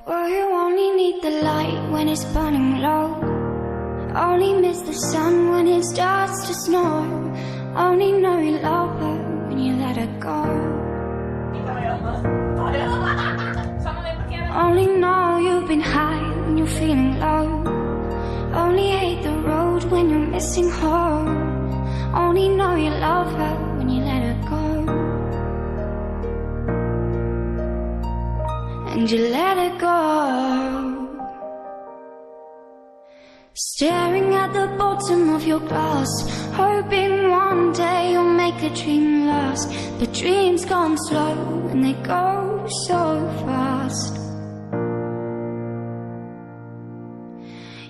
Well, you only need the light when it's burning low. Only miss the sun when it starts to snow. Only know you love her when you let her go. Only know you've been high when you're feeling low. Only hate the road when you're missing home. Only know you love her when you let her go. And you let her go. Staring at the bottom of your glass, hoping one day you'll make a dream last. But dreams come slow and they go so fast.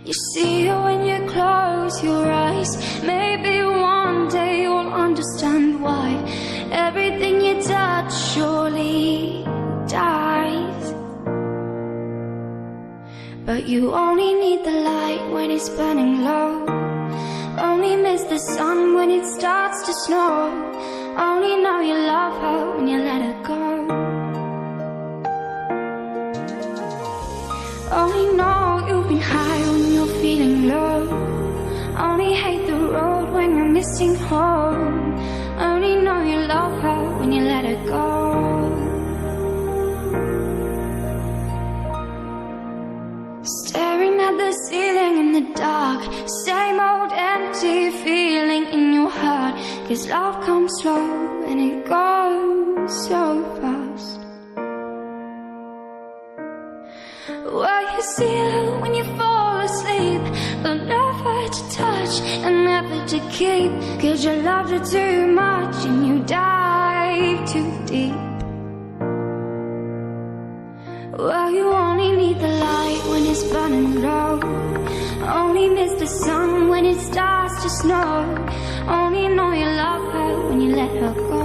You see her when you close your eyes. Maybe one day you'll understand why everything you touch surely dies. But you only need the light when it's burning low. Only miss the sun when it starts to snow. Only know you love her when you let her go. Only know you've been high when you're feeling low. Only hate the road when you're missing home. Only know you love her when you let her go. Staring at the ceiling in the dark, same old empty feeling in your heart. 'Cause love comes slow and it goes so fast. Well, you see her when you fall asleep, but never to touch and never to keep. 'Cause you loved her too much and you dive too deep. Well, you only need the light when it's burning low. Only miss the sun when it starts to snow. Only know you love her when you let her go.